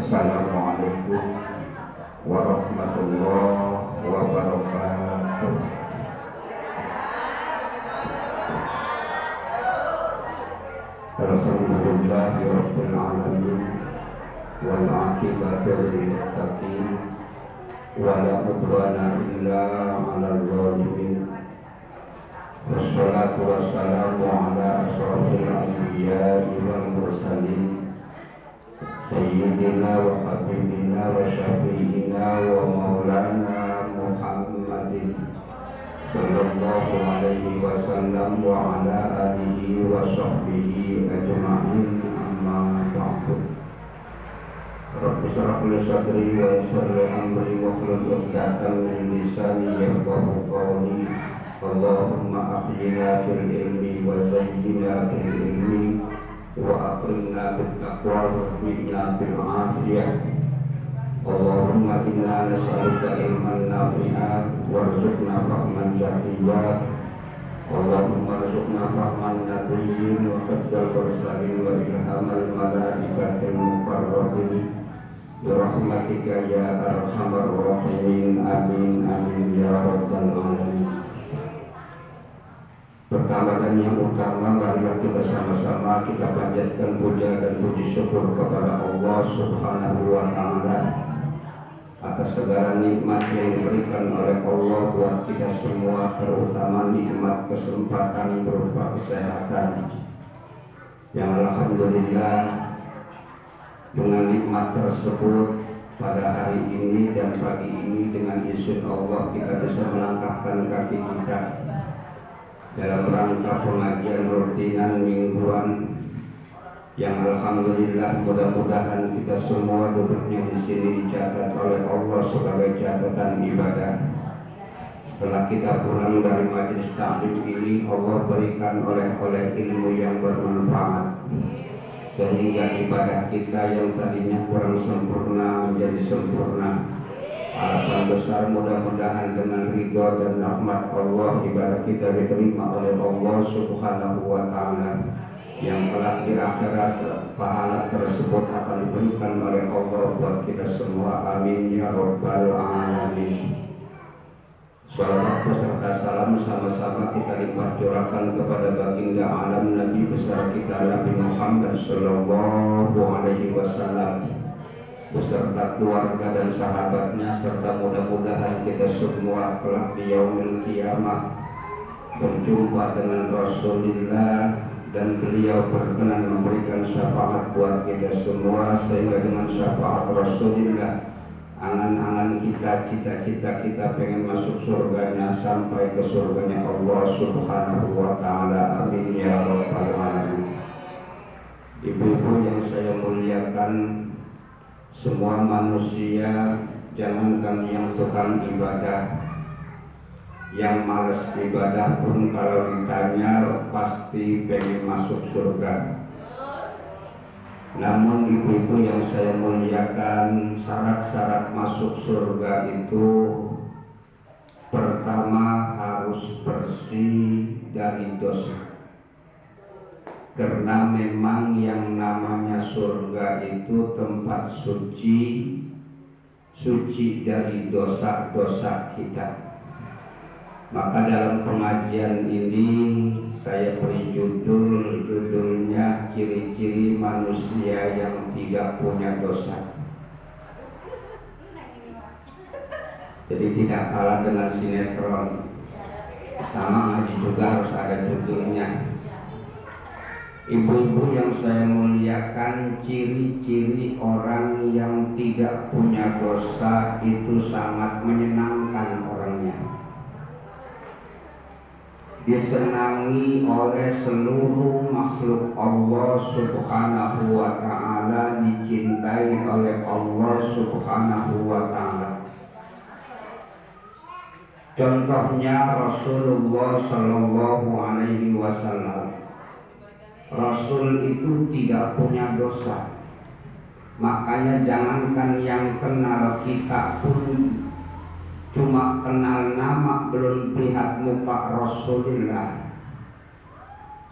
Assalamualaikum warahmatullahi wabarakatuh. Alhamdulillahirabbil alamin wal 'aqibatu lil muttaqin wa la udwana illa 'alal zalimin. Wassalatu wassalamu ala asyrafil anbiya'i wal mursalin Sayyidina wa habibina wa syafi'ina wa maulana Muhammadin sallallahu alaihi wasallam wa ala alihi wa sahbihi ajma'in, amma ba'du. Rabbi shrah li sadri wa yassir li amri wahlul 'uqdatam min lisani yafqahu qawli. Allahumma ahyina fil ilmi wa zayyina fil ilmi wa akrimna bit taqwa wa zidna bil afiyah. Allahumma inna nas'aluka ilman nafi'an warzuqna fahman syar'iyyah. Allahumma rzuqna fahman nabiyyin wa hifdzal mursalin wa ilhamal malaikatil muqarrabin bi rahmatika ya arhamar rahimin. Amin amin ya rabbal alamin. Pertama dan yang utama, marilah kita sama-sama kita panjatkan puja dan puji syukur kepada Allah Subhanahu wa Ta'ala atas segala nikmat yang diberikan oleh Allah buat kita semua, terutama nikmat kesempatan berupa kesehatan yang alhamdulillah dengan nikmat tersebut pada hari ini dan pagi ini dengan izin Allah kita bisa melangkahkan kaki kita dalam rangka pengajian rutinan mingguan yang alhamdulillah mudah-mudahan kita semua duduknya di sini dicatat oleh Allah sebagai catatan ibadah. Setelah kita pulang dari majelis taklim ini, Allah berikan oleh ilmu yang bermanfaat sehingga ibadah kita yang tadinya kurang sempurna menjadi sempurna. Harapan besar mudah-mudahan dengan ridho dan rahmat Allah ibadah kita diterima oleh Allah Subhanahu wa Ta'ala, yang kelak di akhirat pahala tersebut akan diberikan oleh Allah buat kita semua. Amin ya rabbal alamin. Salawat beserta salam sama-sama kita limpah curahkan kepada baginda alam Nabi besar kita Nabi Muhammad sallallahu alaihi wasallam beserta keluarga dan sahabatnya, serta mudah-mudahan kita semua kelak di yaumil qiyamah berjumpa dengan Rasulullah dan beliau berkenan memberikan syafaat buat kita semua, sehingga dengan syafaat Rasulullah angan-angan kita, cita-cita kita pengen masuk surganya sampai ke surganya Allah Subhanahu wa Ta'ala. Amin ya rabbal alamin. Ibu-ibu yang saya muliakan, semua manusia, jangankan yang tukang ibadah, yang malas ibadah pun kalau ditanya pasti pengen masuk surga. Namun ibu-ibu yang saya muliakan, syarat-syarat masuk surga itu pertama harus bersih dari dosa. Karena memang yang namanya surga itu tempat suci, suci dari dosa-dosa kita. Maka dalam pengajian ini saya beri judulnya ciri-ciri manusia yang tidak punya dosa. Jadi tidak kalah dengan sinetron, sama ngaji juga harus ada judulnya. Ibu-ibu yang saya muliakan, ciri-ciri orang yang tidak punya dosa itu sangat menyenangkan orangnya. Disenangi oleh seluruh makhluk Allah Subhanahu wa Ta'ala, dicintai oleh Allah Subhanahu wa Ta'ala. Contohnya Rasulullah Sallallahu Alaihi Wasallam. Rasul itu tidak punya dosa. Makanya jangankan yang kenal kita pun cuma kenal nama, belum lihat muka Rasulullah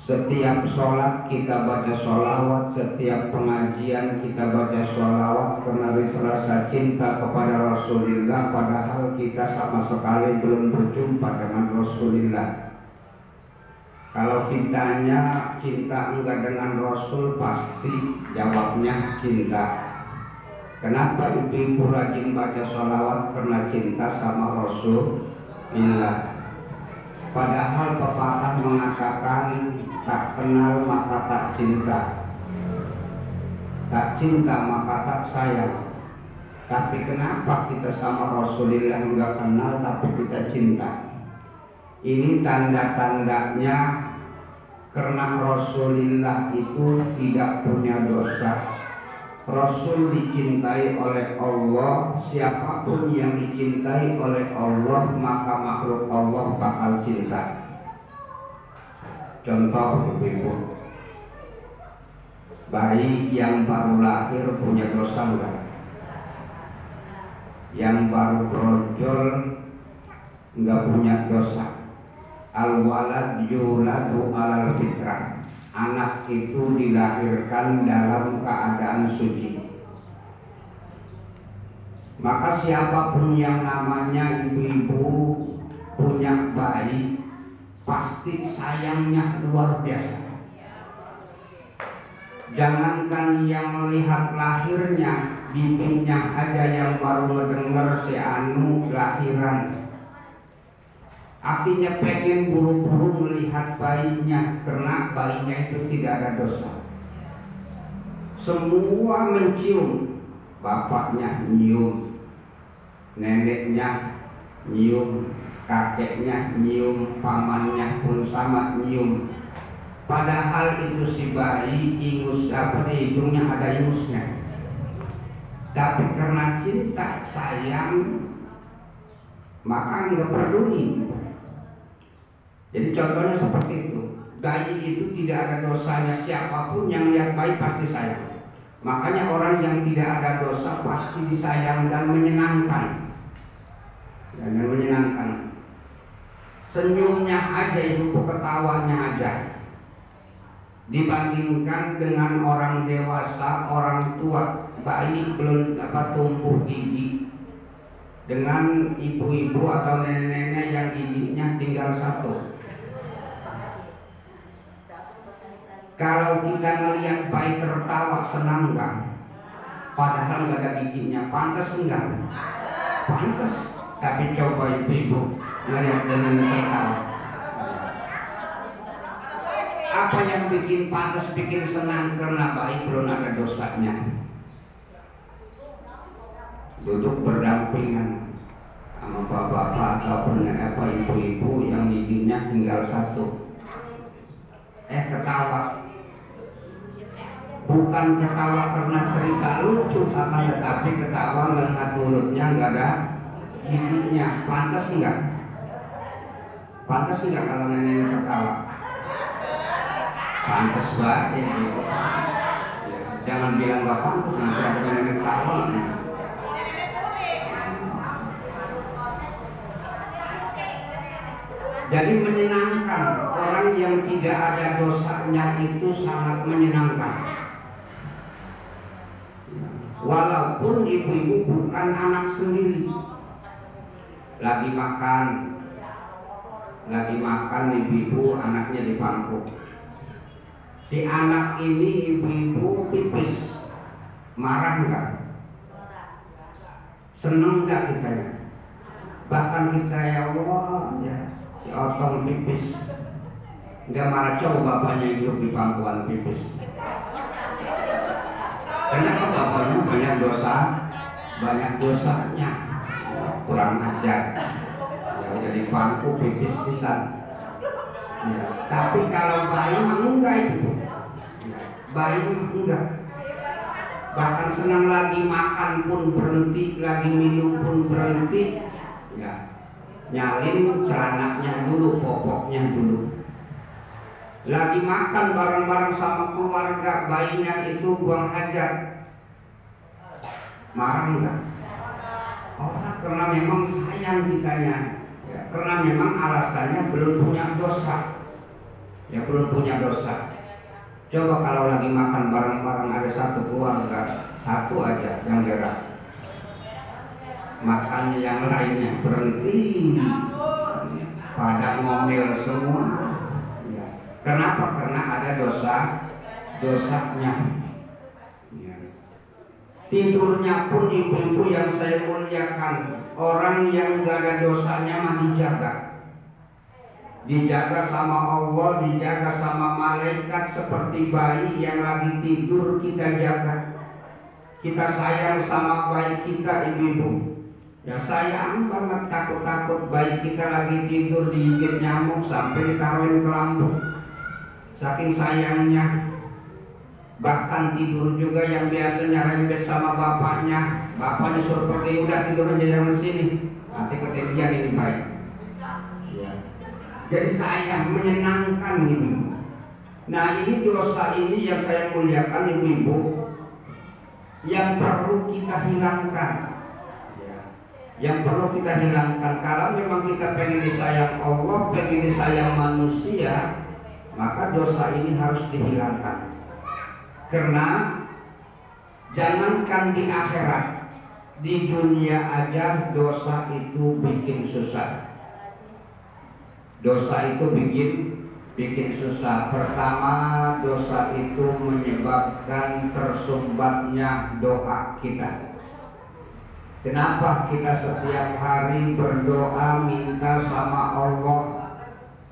Setiap sholat kita baca sholawat, setiap pengajian kita baca sholawat karena rasa cinta kepada Rasulullah, padahal kita sama sekali belum berjumpa dengan Rasulullah. Kalau ditanya cinta enggak dengan Rasul, pasti jawabnya cinta. Kenapa ibu-ibu rajin baca sholawat? Karena cinta sama Rasulullah. Padahal pepatah mengatakan tak kenal maka tak cinta, tak cinta maka tak sayang. Tapi kenapa kita sama Rasulullah enggak kenal tapi kita cinta? Ini tanda-tandanya karena Rasulullah itu tidak punya dosa. Rasul dicintai oleh Allah. Siapapun yang dicintai oleh Allah, maka makhluk Allah bakal cinta. Contoh ibu-ibu, bayi yang baru lahir punya dosa enggak? Yang baru brojol enggak punya dosa. Al-walad yuladu alal fitrah. Anak itu dilahirkan dalam keadaan suci. Maka siapapun yang namanya ibu-ibu punya bayi, pasti sayangnya luar biasa. Jangankan yang melihat lahirnya, bibinya aja yang baru mendengar si anu lahiran, artinya pengen buru-buru melihat bayinya karena bayinya itu tidak ada dosa. Semua mencium, bapaknya nyium, neneknya nyium, kakeknya nyium, pamannya pun sama nyium. Padahal itu si bayi ingus hidungnya ada ingusnya. Tapi karena cinta sayang maka nggak peduli. Jadi contohnya seperti itu. Bayi itu tidak ada dosanya, siapapun yang lihat bayi pasti sayang. Makanya orang yang tidak ada dosa pasti disayang dan menyenangkan. Dan menyenangkan. Senyumnya aja itu, ketawanya aja. Dibandingkan dengan orang dewasa, orang tua, bayi belum tumbuh gigi. Dengan ibu-ibu atau nenek-nenek yang giginya tinggal satu. Kalau kita melihat bayi tertawa, senang enggak? Padahal nggak ada giginya, pantas enggak? Pantas. Tapi coba ibu-ibu melihat dengan tertawa. Apa yang bikin pantas, bikin senang? Karena bayi belum ada dosanya. Duduk berdampingan sama bapak-bapak ataupun ibu-ibu yang giginya tinggal satu. Ketawa. Bukan ketawa karena cerita lucu, akan tetapi ketawa melihat mulutnya nggak ada giginya. Pantas enggak? Pantas enggak kalau nenek ketawa? Pantas banget ya. Jangan bilang nggak pantas, nanti ada nenek ketawa. Jadi menyenangkan. Orang yang tidak ada dosanya itu sangat menyenangkan. Walaupun ibu-ibu bukan anak sendiri. Lagi makan ibu-ibu, anaknya di pangku. Si anak ini ibu-ibu pipis, marah enggak? Seneng enggak kita? Bahkan kita ya Allah ya, si otong pipis, enggak marah, coba bapaknya hidup di pangkuan pipis. Kenapa bapaknya banyak dosanya, kurang ajar. Ya, jadi pangku pipis pisan. Ya, tapi kalau bayi enggak itu. Ya, bayi enggak. Bahkan senang lagi makan pun berhenti, lagi minum pun berhenti. Ya, nyalin celananya dulu, popoknya dulu. Lagi makan bareng-bareng sama keluarga, bayinya itu buang hajat. Marah enggak? Karena memang sayang kitanya. Ya, karena memang alasannya belum punya dosa. yang belum punya dosa. Coba kalau lagi makan bareng-bareng ada satu keluarga, satu aja yang gerak, makannya yang lainnya berhenti, pada ngomel semua. Ya. Kenapa? Karena ada dosanya. Ya. Tidurnya pun ibu-ibu yang saya muliakan, orang yang gak ada dosanya mah dijaga sama Allah, dijaga sama malaikat seperti bayi yang lagi tidur kita jaga. Kita sayang sama bayi kita, ibu-ibu. Ya sayang banget, takut-takut bayi kita lagi tidur digigit nyamuk sampai ditaruhin ke lambung. Saking sayangnya. Bahkan tidur juga yang biasanya rembes sama bapaknya suruh pergi, udah tidur aja jangan sini, nanti ketidian ini baik. Ya. Jadi sayang, menyenangkan ini. Nah ini dosa ini yang saya muliakan ibu-ibu, yang perlu kita hilangkan. Ya. Yang perlu kita hilangkan. Kalau memang kita pengen disayang Allah, pengen disayang manusia, maka dosa ini harus dihilangkan. Karena jangankan di akhirat, di dunia aja dosa itu bikin susah. Dosa itu bikin susah. Pertama, dosa itu menyebabkan tersumbatnya doa kita. Kenapa kita setiap hari berdoa minta sama Allah,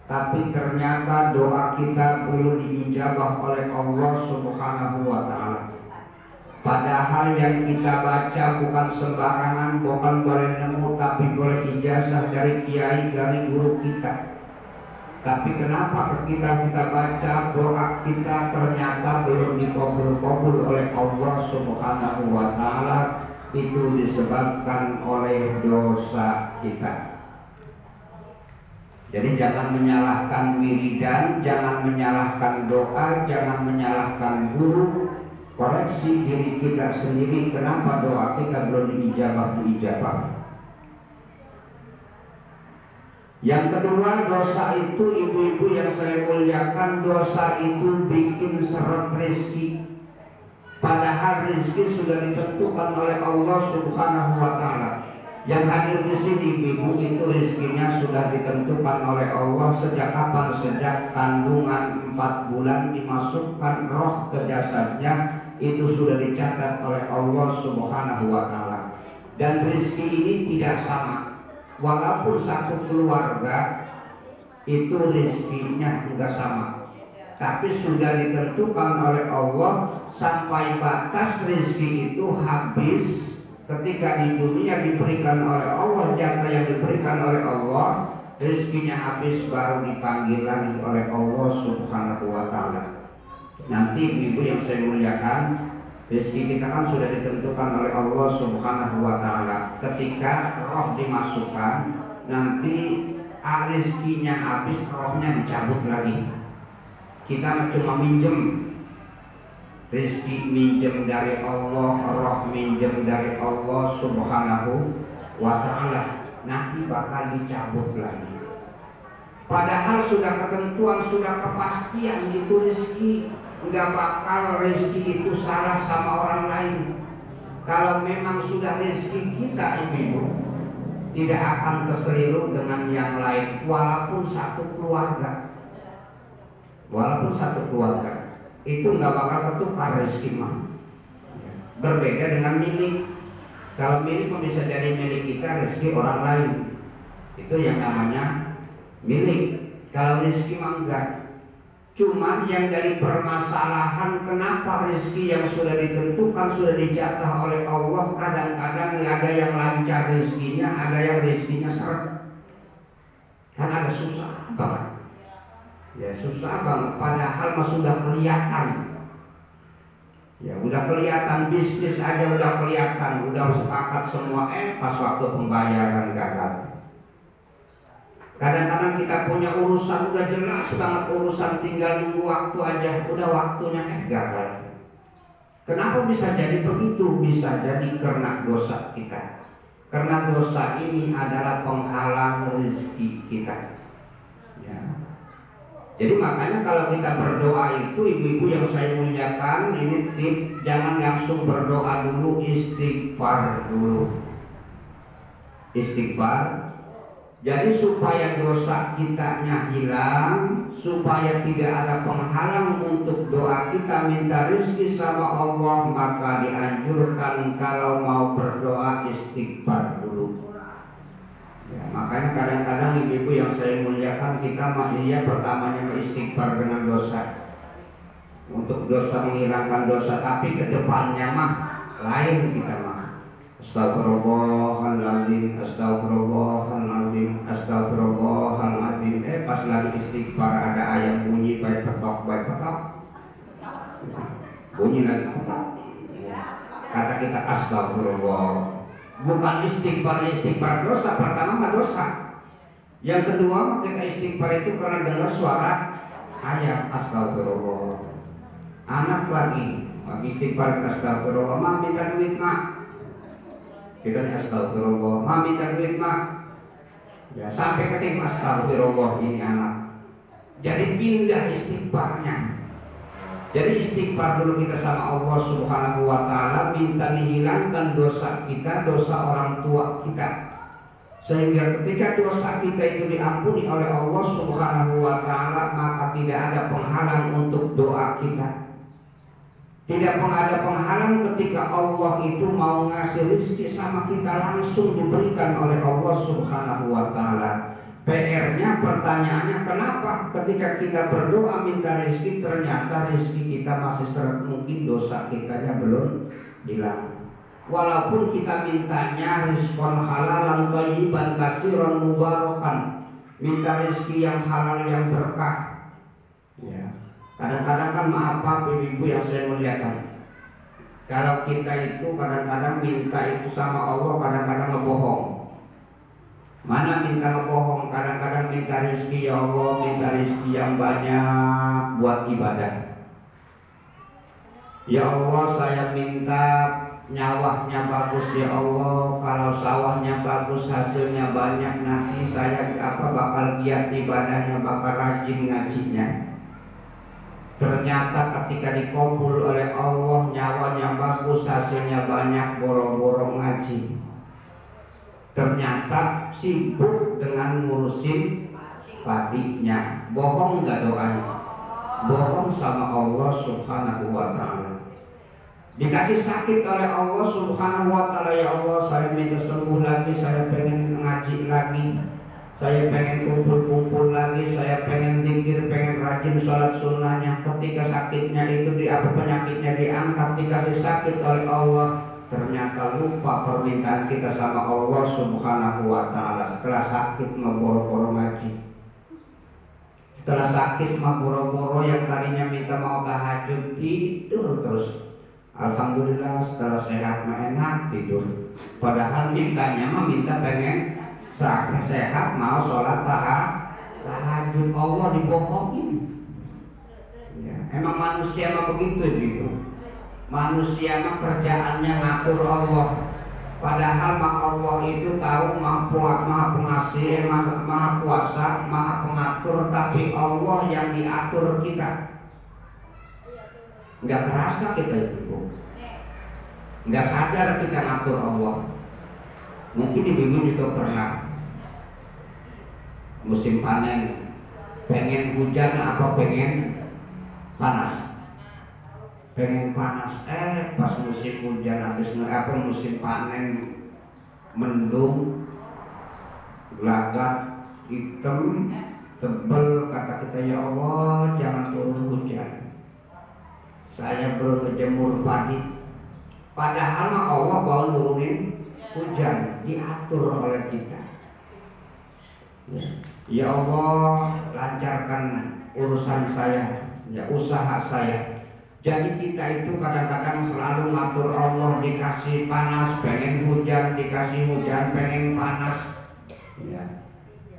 tapi ternyata doa kita belum diijabah oleh Allah Subhanahu wa ta'ala. Padahal yang kita baca bukan sembarangan, bukan boleh nemu, tapi boleh ijazah dari kiai, dari guru kita. Tapi kenapa ketika kita baca doa kita ternyata belum dikabul oleh Allah Subhanahu wa ta'ala? Itu disebabkan oleh dosa kita. Jadi jangan menyalahkan wiridan, jangan menyalahkan doa, jangan menyalahkan guru. Koreksi diri kita sendiri, kenapa doa kita belum diijabah. Yang kedua, dosa itu ibu-ibu yang saya muliakan, dosa itu bikin seret rezeki. Padahal rezeki sudah ditentukan oleh Allah Subhanahu wa ta'ala. Yang hadir di sini ibu itu rezekinya sudah ditentukan oleh Allah sejak kapan? Sejak kandungan 4 bulan dimasukkan roh ke jasadnya, itu sudah dicatat oleh Allah Subhanahu wa ta'ala. Dan rezeki ini tidak sama. Walaupun satu keluarga itu rezekinya juga sama, tapi sudah ditentukan oleh Allah sampai batas rezeki itu habis. Ketika di dunia diberikan oleh Allah, jatah yang diberikan oleh Allah, rezekinya habis, baru dipanggil lagi oleh Allah Subhanahu wa ta'ala. Nanti ibu yang saya muliakan, rezeki kita kan sudah ditentukan oleh Allah Subhanahu wa ta'ala. Ketika roh dimasukkan, nanti rezekinya habis, rohnya dicabut lagi. Kita cuma minjem, rezeki minjem dari Allah, roh minjem dari Allah Subhanahu wa ta'ala, nanti bakal dicabut lagi. Padahal sudah ketentuan, sudah kepastian itu rezeki. Nggak bakal rezeki itu salah sama orang lain. Kalau memang sudah rezeki kita ibu, tidak akan keseliru dengan yang lain, walaupun satu keluarga. Itu nggak bakal tertukar rezeki mah. Berbeda dengan milik. Kalau milik bisa jadi milik kita, rezeki orang lain, itu yang namanya milik. Kalau rezeki mah enggak. Cuma yang dari permasalahan, kenapa rezeki yang sudah ditentukan, sudah dijatah oleh Allah, kadang-kadang ada yang lancar rezekinya, ada yang rezekinya seret. Kan ada susah banget. Ya susah banget, padahal mah sudah kelihatan. Ya udah kelihatan, bisnis aja udah kelihatan, udah sepakat semua, pas waktu pembayaran gagal. Kadang-kadang kita punya urusan udah jelas banget, urusan tinggal nunggu waktu aja, udah waktunya gagal. Kenapa bisa jadi begitu? Bisa jadi karena dosa kita. Karena dosa ini adalah penghalang rezeki kita. Ya. Jadi makanya kalau kita berdoa itu, ibu-ibu yang saya muliakan, ini tips, jangan langsung berdoa dulu, istighfar dulu. Istighfar. Jadi supaya dosa kitanya hilang, supaya tidak ada penghalang untuk doa kita minta rezeki sama Allah, maka dianjurkan kalau mau berdoa istighfar dulu. Ya, makanya kadang-kadang ibu-ibu yang saya muliakan, kita maksudnya pertamanya istighfar dengan dosa, untuk dosa, menghilangkan dosa, tapi kedepannya mah lain kita mah. Astagfirullahaladzim, astagfirullahaladzim, astagfirullahaladzim. Pas lagi istighfar ada ayam bunyi, baik petok, bunyi lagi petok. Kata kita astagfirullah. Bukan istighfar dosa, pertama mah dosa. Yang kedua kita istighfar itu karena dengar suara ayam, astagfirullah. Anak lagi istighfar, astagfirullah, mah minta duit mak. Kita astagfirullah, mah minta duit mak. Ya, sampai ketik astagfirullah ini anak. Jadi pindah istighfarnya. Jadi istighfar dulu kita sama Allah Subhanahu wa ta'ala, minta dihilangkan dosa kita, dosa orang tua kita, sehingga ketika dosa kita itu diampuni oleh Allah Subhanahu wa ta'ala, maka tidak ada penghalang untuk doa kita. Tidak ada penghalang ketika Allah itu mau ngasih rezeki sama kita, langsung diberikan oleh Allah Subhanahu wa ta'ala. PR-nya, pertanyaannya, kenapa ketika kita berdoa minta rezeki, ternyata rezeki kita masih seret, mungkin dosa kitanya belum hilang. Walaupun kita mintanya rizqan halalan thayyiban katsiran mubarakan, minta rezeki yang halal yang berkah. Ya. Kadang-kadang kan maaf ibu-ibu yang saya muliakan, kalau kita itu kadang-kadang minta itu sama Allah, kadang-kadang ngebohong. Mana minta ngebohong, kadang-kadang minta rezeki, ya Allah minta rezeki yang banyak buat ibadah. Ya Allah saya minta nyawahnya bagus ya Allah, kalau sawahnya bagus hasilnya banyak, nanti saya bakal giat ibadahnya, bakal rajin ngajinya. Ternyata ketika dikabul oleh Allah, nyawanya bagus, hasilnya banyak, boro-boro ngaji. Ternyata sibuk dengan ngurusin padinya. Bohong nggak doanya? Bohong sama Allah Subhanahu wa ta'ala. Dikasih sakit oleh Allah Subhanahu wa ta'ala, ya Allah saya minta sembuh lagi, saya pengen ngaji lagi, saya pengen kumpul-kumpul lagi, saya pengen zikir, pengen rajin sholat sunnahnya. Ketika sakitnya itu penyakitnya diangkat, dikasih sakit oleh Allah, ternyata lupa permintaan kita sama Allah Subhanahu wa ta'ala. Setelah sakit mah boro-boro ngaji, setelah sakit mah boro-boro yang tadinya minta mau tahajud, tidur terus. Alhamdulillah setelah sehat mah enak tidur, padahal mintanya mah minta pengen sehat, mau sholat tahajud. Allah dibohongin. Ya, emang manusia mah begitu gitu. Manusia mah kerjaannya ngatur Allah, padahal mah Allah itu tahu maha pengasih, maha kuasa, maha pengatur, tapi Allah yang diatur kita. Nggak terasa kita itu, nggak sadar kita ngatur Allah. Mungkin ibu juga pernah musim panen, pengen hujan apa pengen panas? Pengen panas, pas musim hujan habis musim panen mendung, gelagat, hitam, tebel, kata kita ya Allah jangan turun hujan. Saya belum berjemur padi, padahal mah Allah mau nurunin hujan, diatur oleh kita. Ya Allah lancarkan urusan saya, ya usaha saya. Jadi kita itu kadang-kadang selalu ngatur Allah, dikasih panas pengen hujan, dikasih hujan pengen panas, ya.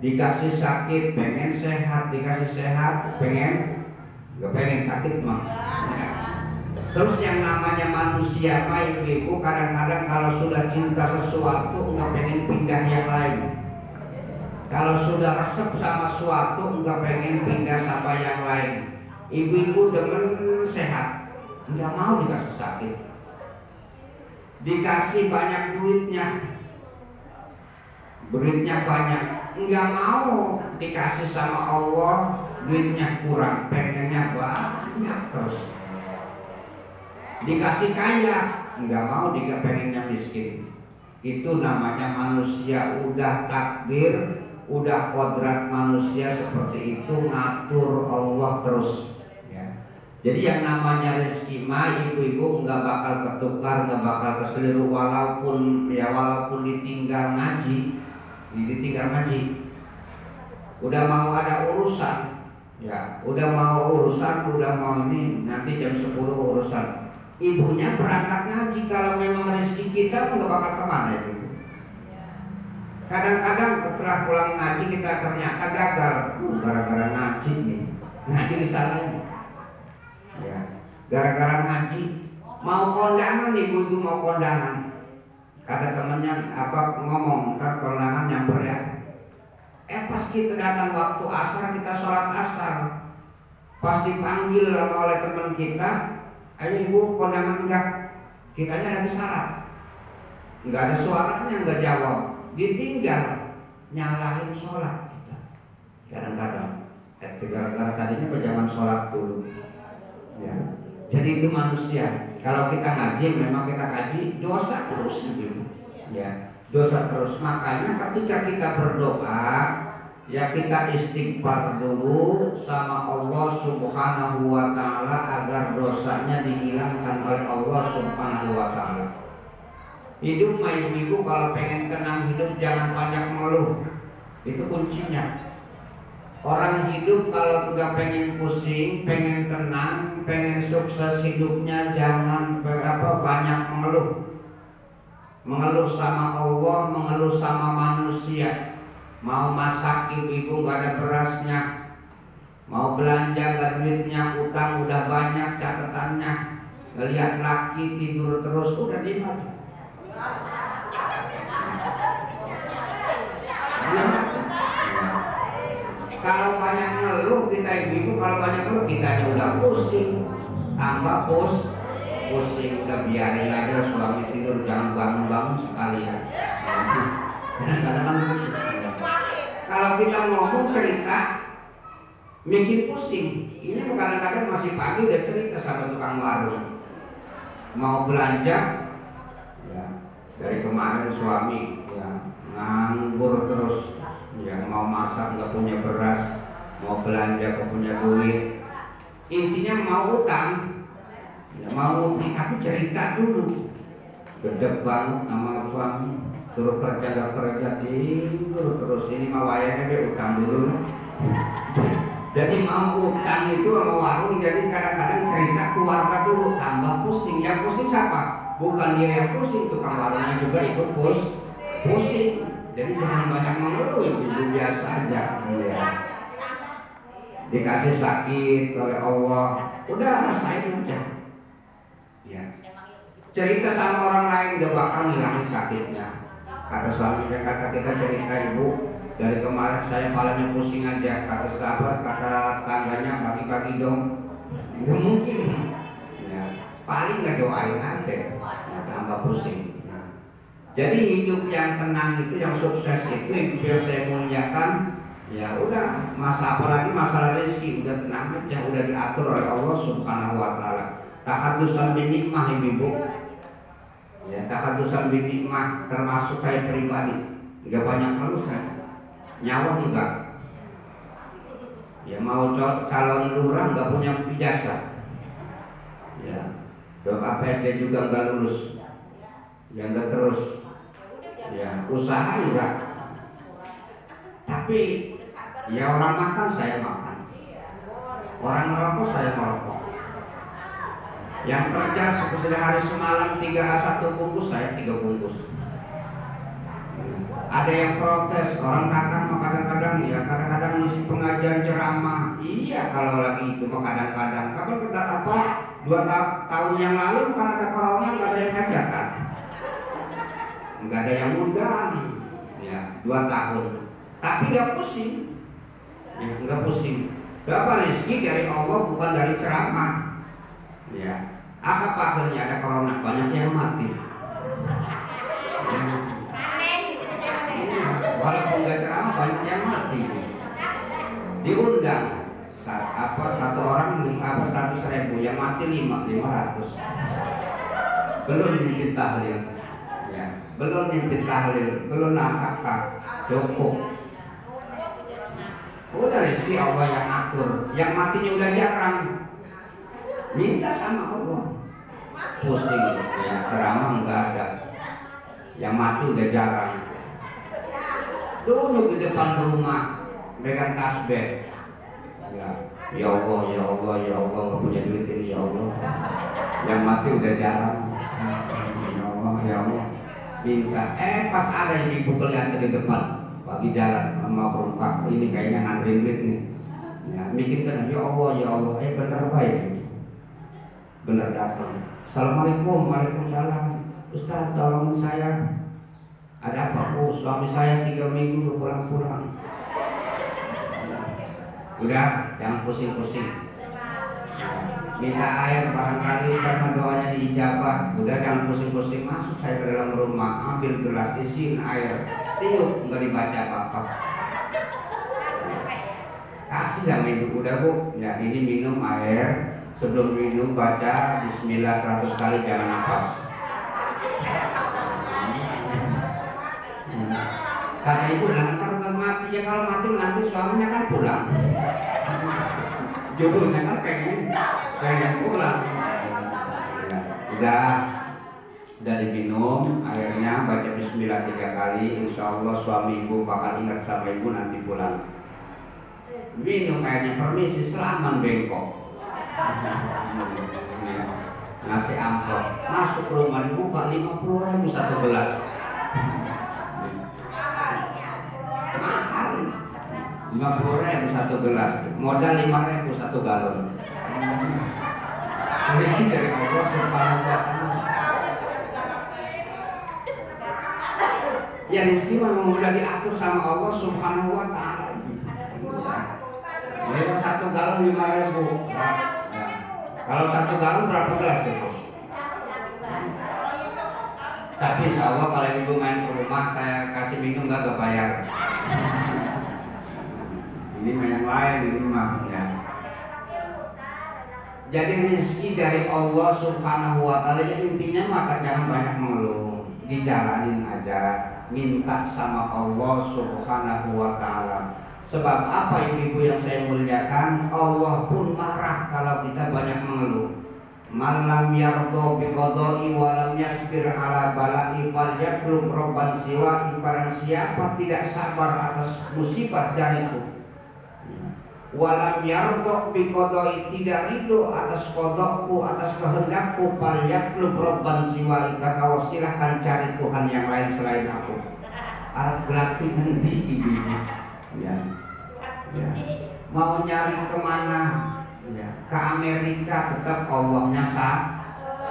Dikasih sakit pengen sehat, dikasih sehat pengen gak pengen sakit mah. Ya. Terus yang namanya manusia ibu kadang-kadang kalau sudah cinta sesuatu nggak pengen pindah yang lain. Kalau sudah resep sama suatu, nggak pengen pindah sama yang lain. Ibu-ibu demen sehat, nggak mau dikasih sakit. Dikasih banyak duitnya banyak, nggak mau dikasih sama Allah, duitnya kurang, pengennya banyak terus. Dikasih kaya, nggak mau, dia pengennya miskin. Itu namanya manusia, udah takdir, udah kodrat manusia seperti itu, ngatur Allah terus. Jadi yang namanya rezeki mah ibu-ibu nggak bakal ketukar, nggak bakal keseliru, walaupun ditinggal ngaji, udah mau ada urusan, udah mau ini nanti jam 10 urusan. Ibunya berangkat ngaji, kalau memang rezeki kita nggak bakal kemana ibu. Kadang-kadang setelah pulang ngaji kita ternyata gagal, gara-gara ngaji nih, ngaji disalahin. Gara-gara ngaji mau kondangan, ibu-ibu mau kondangan, kata temennya ngomong kan kondangan nyamper ya. Pas kita datang waktu asar, kita sholat asar, pas dipanggil oleh teman kita, ayo ibu kondangan enggak, kitanya ada syarat, nggak ada suaranya, nggak jawab, ditinggal, nyalahin sholat kita. Kadang-kadang gara-gara tadinya pejaman sholat dulu. Jadi itu manusia. Kalau kita ngaji, memang kita kaji dosa terus gitu. Dosa terus. Makanya ketika kita berdoa, kita istighfar dulu sama Allah Subhanahu wa taala agar dosanya dihilangkan oleh Allah Subhanahu wa taala. Hidup ibu-ibu kalau pengen tenang hidup jangan banyak mengeluh. Itu kuncinya. Orang hidup kalau nggak pengen pusing, pengen tenang, pengen sukses hidupnya, jangan banyak mengeluh. Mengeluh sama Allah, mengeluh sama manusia. Mau masak ibu-ibu nggak ada berasnya, mau belanja nggak duitnya, utang udah banyak catatannya, ngelihat laki tidur terus, udah dimat. Kalau banyak ngeluh kita ibu-ibu, kalau banyak ngeluh kitanya udah pusing, tambah pusing, udah biarin aja suami tidur, jangan bangun-bangun sekalian. Kadang-kadang kalau kita ngomong cerita, mikir pusing. Ini kadang-kadang masih pagi udah cerita sama tukang warung, mau belanja, dari kemarin suami nganggur terus. Mau masak nggak punya beras, mau belanja nggak punya duit, intinya mau utang, mau utang. Aku cerita dulu, gede banget sama suami, suruh kerja nggak kerja, tidur terus. Ini mau wayangnya dia utang dulu. Jadi mau utang itu sama warung, jadi kadang-kadang cerita keluarga dulu, tambah pusing. Yang pusing siapa? Bukan dia yang pusing, tukang warungnya juga ikut pusing. Jadi jangan banyak mengeluh, itu biasa aja. Dikasih sakit oleh Allah, udah rasain aja. Cerita sama orang lain gak bakal ngilangin sakitnya. Kata suami dan kata kita cerita, ibu, dari kemarin saya palanya pusing aja. Kata sahabat, kata tangganya, pagi-pagi dong. Gak mungkin. Paling gak doain aja, tambah pusing. Jadi hidup yang tenang itu, yang sukses itu yang saya muliakan. Udah, apalagi masalah rezeki udah tenang aja, udah diatur oleh Allah Subhanahu wa taala. Tahadusan bin nikmah ibu. Tahadusan bin nikmah termasuk saya pribadi. Enggak banyak ngeluh saya. Nyawa enggak. Mau calon lurah enggak punya ijazah. Doa PSD juga enggak lulus. Enggak terus. Usaha enggak. Tapi orang makan saya makan, orang merokok saya merokok. Yang kerja seperti hari semalam 1 bungkus, saya 3 bungkus. Ada yang protes, orang kakak kadang-kadang ngisi pengajian ceramah. Iya kalau lagi itu kadang-kadang. Kapan kita 2 tahun yang lalu kan ada corona, nggak ada yang ngajakan. Nggak ada yang undang, 2 tahun. tapi nggak pusing. Ya, nggak pusing. Berapa rezeki dari Allah bukan dari ceramah. Ya, apa akhirnya ada corona, banyak yang mati. Ya. Walaupun nggak ceramah banyak yang mati. Diundang satu orang 100.000, yang mati 500. Belum mimpi tahlil, ya, belum mimpi tahlil, belum nakak, cukup. Udah rezeki Allah yang atur, yang matinya udah jarang. Minta sama Allah. Pusing, ya, ceramah nggak ada. Yang mati udah jarang. Dulu di depan rumah dengan tasbih. Ya Allah, ya Allah, ya Allah, nggak punya duit ini, ya Allah. Yang mati udah jarang. Ya Allah, ya Allah. Minta. Pas ada yang dipukul yang di depan, lagi jalan sama perempuan ini kayaknya ngantri duit nih. Ya, mikirkan, ya Allah, ya Allah. Bener baik. Bener datang. Assalamualaikum, waalaikumsalam. Ustaz, tolong saya. Ada apa, Bu? Suami saya 3 minggu pulang-pulang. Udah, jangan pusing-pusing. Minta air barangkali karena doanya diijabah. Udah, jangan pusing-pusing. Masuk saya ke dalam rumah, ambil gelas, isiin air, tiup, nggak dibaca apa-apa. Kasih yang minum, udah Bu. Ya, ini minum air. Sebelum minum baca Bismillah 100 kali, jangan nafas. Kata ibu, nanti mati ya, kalau mati nanti suaminya kan pulang. Jodohnya kan pengen pulang. Ya, udah diminum airnya, baca Bismillah 3 kali, insya Allah suami ibu bakal ingat sama ibu nanti pulang. Minum airnya, permisi, selamat bengkok. Ngasih amplop, masuk rumah buka 50.000 satu gelas. Mahal, 50.000 satu gelas, modal 5.000 satu galon. Rezeki dari Allah Subhanahu wa Ta'ala. Ya, rezeki memang sudah diatur sama Allah Subhanahu wa Ta'ala. Ya, satu galon 5.000. Kalau satu galon berapa gelas itu? Tapi insya Allah kalau ibu main ke rumah saya kasih minum nggak kebayar. Ini yang lain ini mah ya. Jadi rezeki dari Allah Subhanahu wa Ta'ala, intinya maka jangan banyak mengeluh, dijalanin aja, minta sama Allah Subhanahu wa Ta'ala. Sebab apa ibu-ibu yang saya muliakan, Allah pun marah kalau kita banyak mengeluh. Malam yardo biqadai wa lam yasbir ala bala'i falyatlub rabban siwa. Barang siapa tidak sabar atas musibah dariku, walam yardo biqadai, tidak ridho atas kodokku, atas kehendakku, falyatlub rabban siwa, kau silahkan cari Tuhan yang lain selain aku. Berarti nanti ibu-ibu ya, ya, mau nyari kemana, ya, ke Amerika tetap Allahnya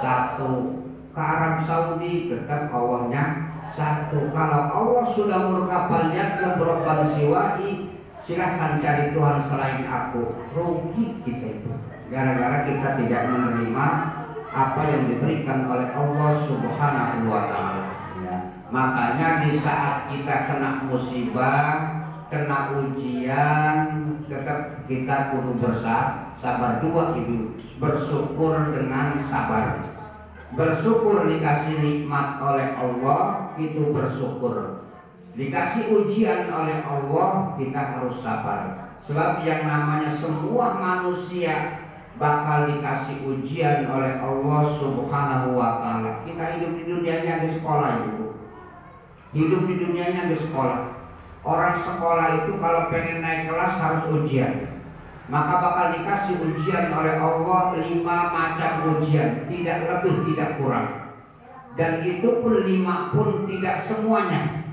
satu, ke Arab Saudi tetap Allahnya satu. Kalau Allah sudah murka, falyatlub rabban siwai, silahkan cari Tuhan selain aku. Rugi kita itu, gara-gara kita tidak menerima apa yang diberikan oleh Allah Subhanahu wa Ta'ala. Ya. Makanya di saat kita kena musibah, kena ujian, tetap kita kudu sabar dua itu. Bersyukur dengan sabar. Bersyukur dikasih nikmat oleh Allah, itu bersyukur. Dikasih ujian oleh Allah, kita harus sabar. Sebab yang namanya semua manusia bakal dikasih ujian oleh Allah Subhanahu wa Ta'ala. Kita hidup di dunianya di sekolah itu. Hidup di dunianya di sekolah. Orang sekolah itu kalau pengen naik kelas harus ujian. Maka bakal dikasih ujian oleh Allah 5 macam ujian, tidak lebih tidak kurang. Dan itu pun 5 pun tidak semuanya.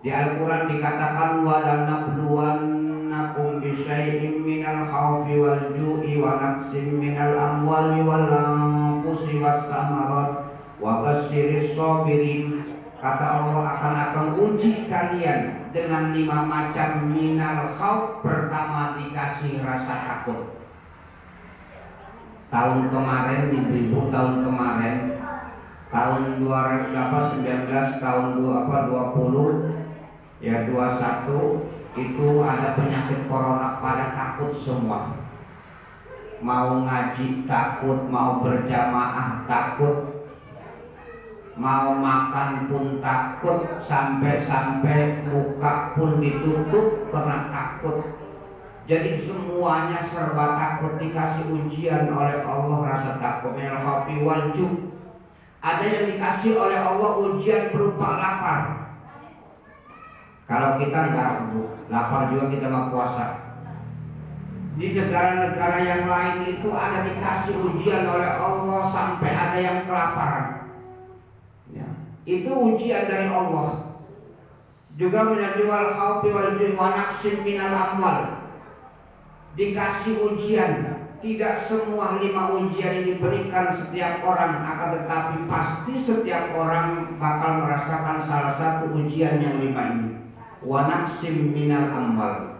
Di Al-Quran dikatakan walanabluwannakum bisyai'im minal khawfi wal ju'i wa naqsim minal amwali wal anfusi was samarat wa basyiris sabirin. Kata Allah akan uji kalian dengan 5 macam minal khauf. Pertama dikasih rasa takut. Tahun kemarin, ibu-ibu, tahun 2019, tahun 20 ya 21 itu ada penyakit corona, pada takut semua. Mau ngaji takut, mau berjamaah takut, mau makan pun takut, sampai muka pun ditutup karena takut. Jadi semuanya serba takut, dikasih ujian oleh Allah rasa takut. Ada yang dikasih oleh Allah ujian berupa lapar. Kalau kita enggak lapar juga kita mau puasa. Di negara-negara yang lain itu ada dikasih ujian oleh Allah sampai ada yang kelaparan. Ya, itu ujian dari Allah. Juga menjual khaufi wal ju'i wa naqsin minal amwal. Dikasih ujian. Tidak semua 5 ujian ini diberikan setiap orang, akan tetapi pasti setiap orang bakal merasakan salah satu ujian yang 5 ini. Wa naqsin minal amwal.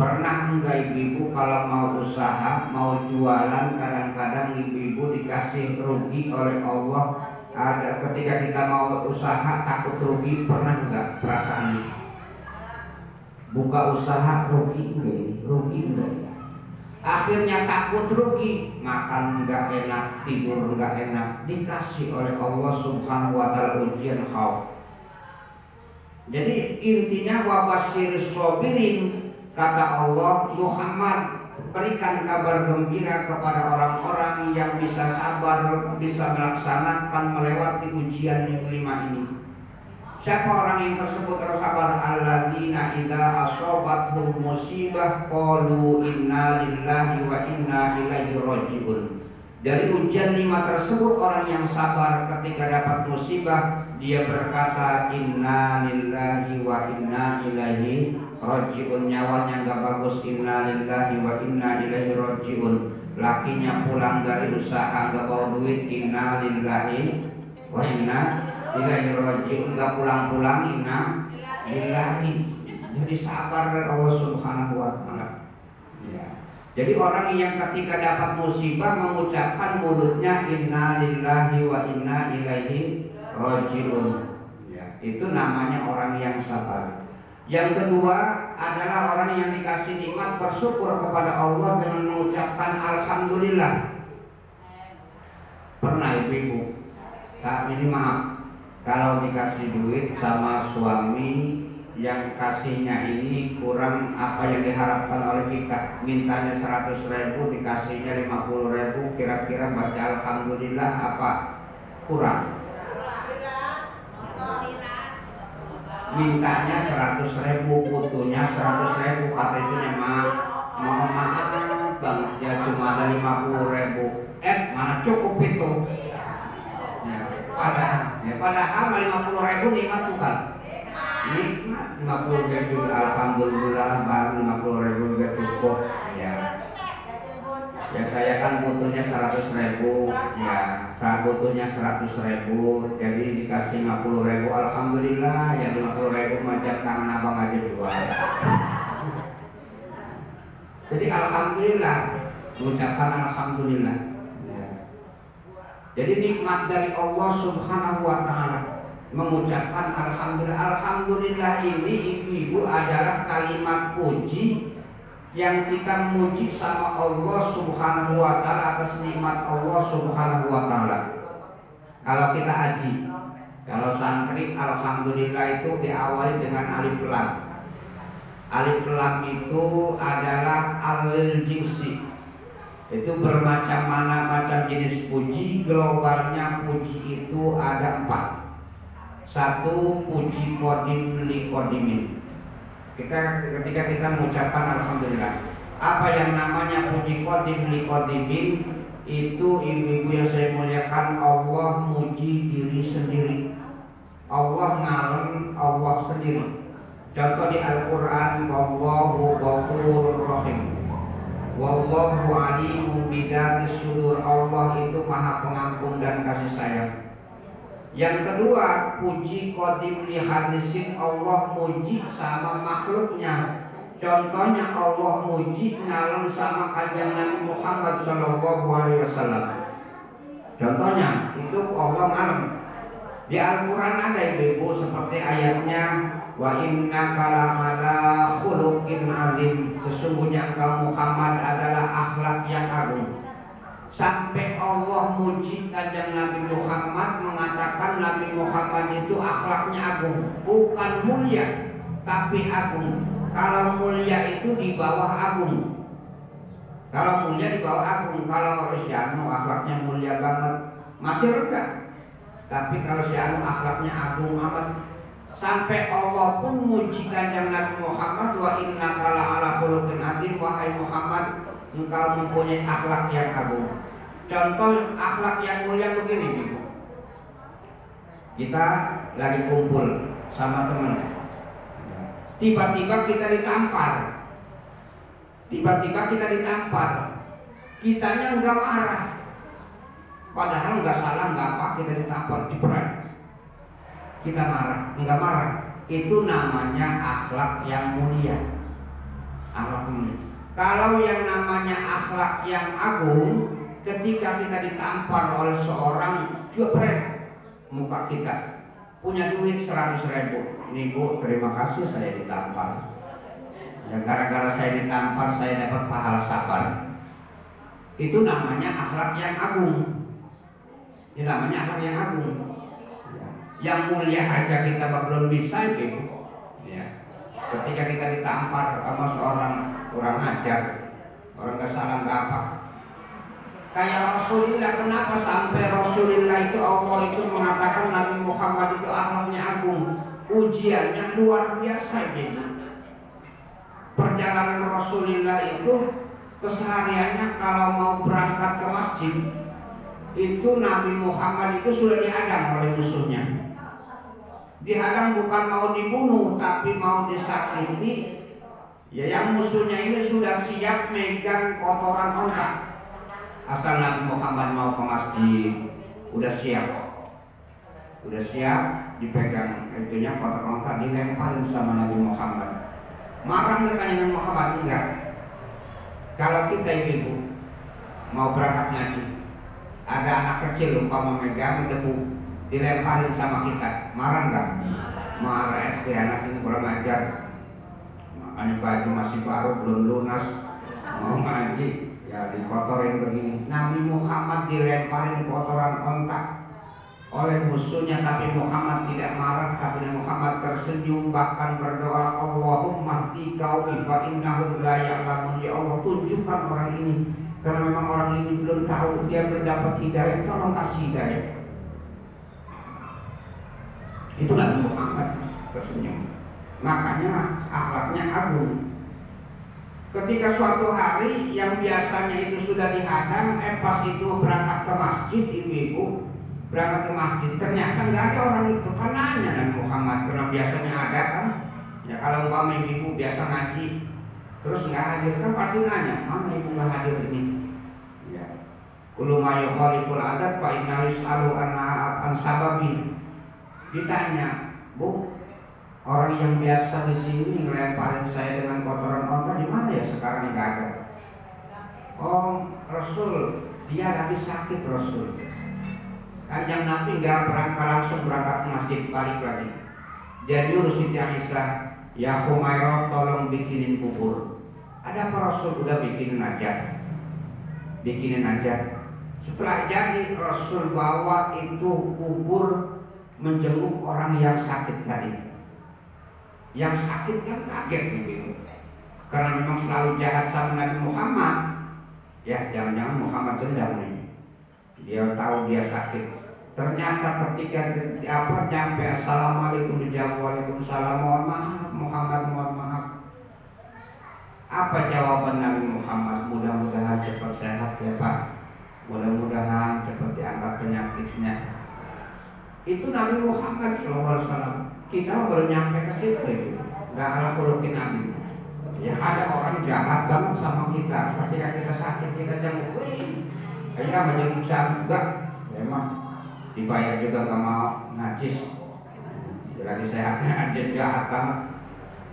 Pernah enggak ibu-ibu kalau mau usaha, mau jualan, kadang-kadang ibu-ibu dikasih rugi oleh Allah. Ada ketika kita mau usaha takut rugi, pernah enggak perasaannya? Buka usaha rugi enggak? Akhirnya takut rugi, makan enggak enak, tidur enggak enak. Dikasih oleh Allah Subhanahu wa taala ujian khauf. Jadi intinya wabasyiris sabirin. Kata Allah, Muhammad, berikan kabar gembira kepada orang-orang yang bisa sabar, bisa melaksanakan melewati ujian yang 5 ini. Siapa orang yang tersebut tersabar? Alladzina idza asabathum musibah qalu inna lillahi wa inna ilaihi raji'un. Dari ujian 5 tersebut, orang yang sabar ketika dapat musibah, dia berkata inna lillahi wa inna ilaihi raji'un. Nyawanya enggak bagus, inna lillahi wa inna ilaihi raji'un. Lakinya pulang dari usaha enggak bawa duit, inna lillahi wa inna ilaihi raji'un. Enggak pulang-pulang, inna lillahi. Jadi sabar dari Allah Subhanahu wa taala. Ya. Jadi orang yang ketika dapat musibah mengucapkan mulutnya inna lillahi wa inna ilaihi raji'un. Ya, itu namanya orang yang sabar. Yang kedua adalah orang yang dikasih nikmat bersyukur kepada Allah dengan mengucapkan alhamdulillah. Pernah ibu-ibu, ini maaf, kalau dikasih duit sama suami yang kasihnya ini kurang apa yang diharapkan oleh kita, mintanya 100.000 dikasihnya 50.000, kira-kira baca alhamdulillah apa kurang? Mintanya 100.000, butuhnya 100.000, kata itu memang mohon maaf bang, ya cuma ada 50.000. Mana cukup itu? Ya, padahal 50.000 nikmat bukan? Nikmat 50.000 alhamdulillah, baru 50.000 juga cukup. Ya saya kan butuhnya 100.000, ya saya butuhnya 100.000, jadi dikasih 50.000, alhamdulillah. Ya 50.000 macam tangan abang aja juga. Jadi alhamdulillah, mengucapkan alhamdulillah. Ya. Jadi nikmat dari Allah Subhanahu wa taala, mengucapkan alhamdulillah. Alhamdulillah ini ibu-ibu adalah kalimat puji yang kita muji sama Allah Subhanahu wa taala atas nikmat Allah Subhanahu wa taala. Kalau kita haji, kalau santri, alhamdulillah itu diawali dengan alif lam. Alif lam itu adalah alil jinsi. Itu bermacam-macam jenis puji. Globalnya puji itu ada 4. 1 puji qadim li qadimin. Ketika kita mengucapkan alhamdulillah, apa yang namanya puji qadim li qadimin itu ibu-ibu yang saya muliakan, Allah muji diri sendiri. Allah ngalem Allah sendiri. Contoh di Al-Qur'an, wallahu ghafurur rahim, wallahu alimun bidatis sudur. Allah itu maha pengampun dan kasih sayang. Yang kedua, puji qadim li hadisin, Allah muji sama makhluknya. Contohnya Allah muji ngalun sama kanjeng Nabi Muhammad sallallahu alaihi wasallam. Contohnya itu Allah ngalun. Di Al-Quran ada ibu seperti ayatnya, wa innaka lamala khuluqin azim, sesungguhnya engkau Muhammad adalah akhlak yang agung. Sampai Allah muji kanjeng Nabi Muhammad, mengatakan Nabi Muhammad itu akhlaknya agung, bukan mulia tapi agung. Kalau mulia itu di bawah agung. Kalau mulia di bawah agung. Kalau si anu akhlaknya mulia banget masih rendah. Tapi kalau si anu akhlaknya agung amat, sampai Allah pun muji kanjeng Nabi Muhammad, wa innaka la'ala khuluqin azim, wahai Muhammad engkau mempunyai akhlak yang agung. Contoh akhlak yang mulia begini, Ibu. Kita lagi kumpul sama teman, tiba-tiba kita ditampar. Kitanya enggak marah, padahal enggak salah, enggak apa, kita ditampar, diperan. Kita marah, enggak marah. Itu namanya akhlak yang mulia. Akhlak mulia. Kalau yang namanya akhlak yang agung, ketika kita ditampar oleh seorang, jepret muka kita. Punya duit 100.000, nih Bu, terima kasih saya ditampar. Ya, gara-gara saya ditampar saya dapat pahala sabar. Itu namanya akhlak yang agung. Itu namanya akhlak yang agung. Yang mulia aja kita belum bisa itu. Ya. Ketika kita ditampar sama seorang kurang ajar, orang kesalahan apa? Kayak Rasulullah, kenapa sampai Rasulullah itu Allah itu mengatakan Nabi Muhammad itu akhlaknya agung, ujiannya luar biasa jadi. Perjalanan Rasulullah itu kesehariannya kalau mau berangkat ke masjid itu Nabi Muhammad itu sudah dihadang oleh musuhnya. Dihadang bukan mau dibunuh tapi mau disakiti. Ya, yang musuhnya ini sudah siap megang kotoran onta. Asal Nabi Muhammad mau ke masjid, udah siap dipegang itunya kotoran onta, dilemparin sama Nabi Muhammad. Marah nggak Nabi Muhammad? Enggak. Kalau kita ibu mau berangkat ngaji, ada anak kecil umpama megang debu, dilemparin sama kita, marah nggak? Marah, anak ini kurang ajar. Makanya baju masih baru, belum lunas, mau ngaji, ya dikotorin begini. Nabi Muhammad dilemparin kotoran ontak oleh musuhnya, tapi Muhammad tidak marah, tapi Muhammad tersenyum, bahkan berdoa, Allahumma hdi qaumi fa innahum la ya'lamun. Ya Allah, tunjukkan orang ini, karena memang orang ini belum tahu, dia mendapat hidayah, tolong kasih hidayah. Itu Nabi Muhammad tersenyum. Makanya akhlaknya agung. Ketika suatu hari yang biasanya itu sudah dihadang, pas itu berangkat ke masjid, ibu-ibu berangkat ke masjid, ternyata nggak ada orang itu. Kan nanya Nabi Muhammad, karena biasanya ada kan. Ya kalau umpama ibu biasa ngaji, terus nggak hadir kan pasti nanya, mana ibu nggak hadir ini? Ya. Kullu ma yukhaliful adat fa inna yus'alu an sababi. Ditanya, Bu, orang yang biasa di sini ngelemparin saya dengan kotoran onta di mana ya sekarang nggak ada? Oh, Rasul, dia lagi sakit Rasul. Kanjeng Nabi nggak langsung berangkat ke masjid, balik lagi. Dia nyuruh Siti Aisyah, ya Humairah tolong bikinin bubur. Ada apa Rasul? Udah bikinin aja. Setelah jadi Rasul bawa itu bubur menjenguk orang yang sakit tadi. Yang sakit kan kaget gitu. Karena memang selalu jahat sama Nabi Muhammad. Ya jangan-jangan Muhammad dendam nih. Dia tahu dia sakit. Ternyata ketika nyampe assalamualaikum, dijawab waalaikumsalam, mohon maaf Muhammad, mohon maaf. Apa jawaban Nabi Muhammad? Mudah-mudahan cepat sehat ya Pak. Mudah-mudahan cepat diangkat penyakitnya. Itu Nabi Muhammad SAW. Kita baru nyampe ke situ, nggak ala khuluqin Nabi. Ya ada orang jahat banget sama kita. Ketika kita sakit kita jenguk, kayaknya menjenguk saya juga. Memang dibayar juga nggak mau. najis. Lagi sehatnya aja jahat banget.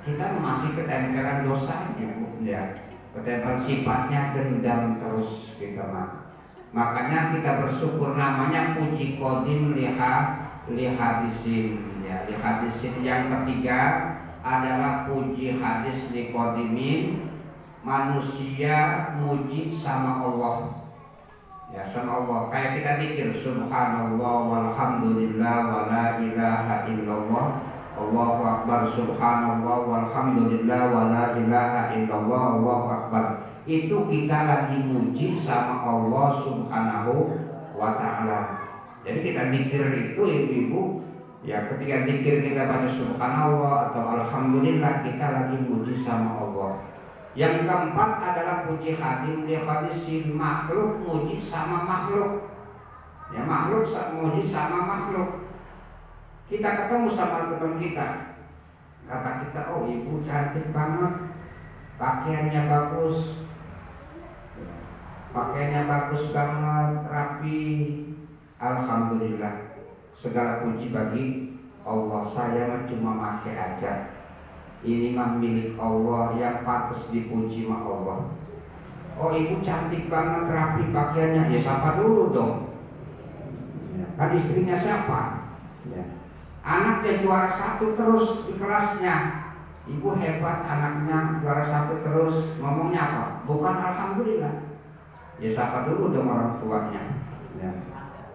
Kita masih ketempelan dosa ya. Ketempelan sifatnya dendam terus kita mah. Makanya kita bersyukur, namanya puji qadim lihadisin ya. Lihadisin yang ketiga adalah puji hadis liqadimin, manusia muji sama Allah ya, sama Allah. Kayak kita zikir subhanallah walhamdulillah wala ilaha illallah, Allahu akbar, subhanallah walhamdulillah wala ilaha illallah, Allahu akbar. Itu kita lagi muji sama Allah subhanahu wa ta'ala. Jadi kita zikir itu ibu-ibu ya, ketika zikir kita baca subhanallah atau alhamdulillah, kita lagi muji sama Allah. Yang keempat adalah puji hadim hadisin, makhluk muji sama makhluk ya, makhluk muji sama makhluk. Kita ketemu sama teman kita, kata kita, oh ibu cantik banget, pakaiannya bagus, pakaiannya bagus banget, rapi. Alhamdulillah, segala puji bagi Allah. Saya cuma pakai aja, ini mah milik Allah, yang pantas dipuji mah Allah. Oh ibu cantik banget, rapi pakaiannya, ya sapa dulu dong ya, kan istrinya siapa ya. Anaknya juara 1 terus di kelasnya, ibu hebat, anaknya juara 1 terus, ngomongnya apa? Bukan alhamdulillah. Ya sapa dulu dong orang tuanya ya.